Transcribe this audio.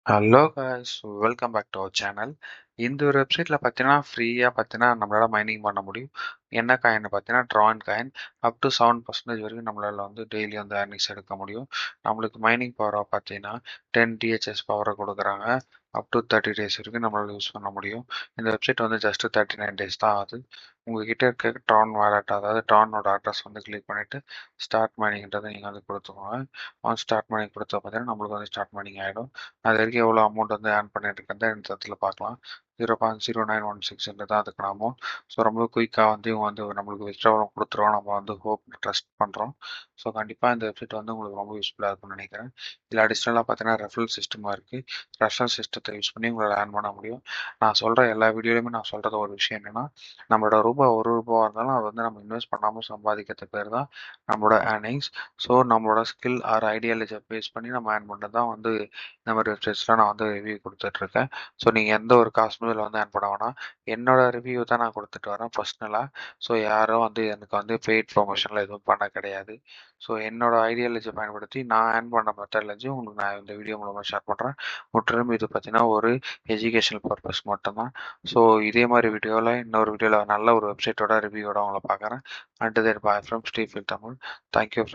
Hello guys, welcome back to our channel. இந்த ஒரு வெப்சைட்டில் பார்த்தீங்கன்னா ஃப்ரீயாக பார்த்தீங்கன்னா நம்மளால் மைனிங் பண்ண முடியும். என்ன காயின் பார்த்தீங்கன்னா ட்ரான் காயின் அப் டு 7% வரைக்கும் நம்மளால் வந்து டெய்லி வந்து ஏர்னிங்ஸ் எடுக்க முடியும். நம்மளுக்கு மைனிங் பவராக பார்த்தீங்கன்னா 10 டிஹெச்எஸ் பவரை கொடுக்குறாங்க. அப் டு 30 டேஸ் வரைக்கும் நம்மளால் யூஸ் பண்ண முடியும். இந்த வெப்சைட் வந்து ஜஸ்ட் 39 டேஸ் தான் ஆகுது. உங்ககிட்ட இருக்க ட்ரான் வாலெட், அதாவது ட்ரானோட அட்ரஸ் வந்து கிளிக் பண்ணிவிட்டு ஸ்டார்ட் மைனிங்கிறதை நீங்கள் வந்து கொடுத்துக்கோங்க. ஸ்டார்ட் மைனிங் கொடுத்தா பார்த்தீங்கன்னா நம்மளுக்கு வந்து ஸ்டார்ட் மைனிங் ஆகிடும். அது வரைக்கும் எவ்வளோ அமௌண்ட் வந்து ஏர்ன் பண்ணிட்டு இருக்கிறத இந்த இடத்துல பார்க்கலாம். 0.0916 தான் அதுக்கான அமௌண்ட். ஸோ ரொம்ப குயிக்காக வந்து இவங்க வந்து நம்மளுக்கு வித்ட்ராவலும் கொடுத்துருவோம். நம்ம வந்து ஹோப் ட்ரஸ்ட் பண்ணுறோம். ஸோ கண்டிப்பாக இந்த வெப்சைட் வந்து உங்களுக்கு ரொம்ப யூஸ்ஃபுல்லாக இருக்கும்னு நினைக்கிறேன். இதில் அடிஷ்னலாக பார்த்தீங்கன்னா ரெஃபரல் சிஸ்டமாக இருக்குது. ரெஃபரல் சிஸ்டத்தை யூஸ் பண்ணி உங்களால் ஏர்ன் பண்ண முடியும். நான் சொல்கிற எல்லா வீடியோலையுமே நான் சொல்கிறது ஒரு விஷயம் என்னென்னா, நம்மளோட ரூபாய் ₹1 இருந்தாலும் அது வந்து நம்ம இன்வெஸ்ட் பண்ணாமல் சம்பாதிக்கிறது பேர் தான் நம்மளோட ஏர்னிங்ஸ். ஸோ நம்மளோட ஸ்கில் ஆர் ஐடியாலஜியை பேஸ் பண்ணி நம்ம ஏர்ன் பண்ணுறது தான் வந்து இந்த மாதிரி வெப்சைட்ஸ்லாம் நான் வந்து ரிவ்யூ கொடுத்துட்ருக்கேன். ஸோ நீங்கள் எந்த ஒரு காசுமே இதில் வந்து ஏர்ன் பண்ண வேணாம். என்னோட ரிவ்யூ தான் நான் கொடுத்துட்டு வரேன் பர்சனலாக. ஸோ யாரும் வந்து எனக்கு வந்து பெய்ட் ப்ரொமோஷனில் எதுவும் பண்ண கிடையாது. ஸோ என்னோட ஐடியாலஜியை பயன்படுத்தி நான் ஏர்ன் பண்ண மெத்தடாலஜி உங்களுக்கு நான் இந்த வீடியோ மூலமாக ஷேர் பண்ணுறேன். முற்றிலும் இது பார்த்தீங்கன்னா ஒரு எஜுகேஷனல் பர்பஸ் மட்டும்தான். ஸோ இதே மாதிரி வீடியோவில் இன்னொரு வீடியோவில் நல்ல ஒரு வெப்சைட்டோட ரிவ்யூவோட உங்களை பார்க்குறேன். அண்ட் தென் பாய் ஃப்ரம் ஸ்டீஃபில் தமிழ். தேங்க்யூ.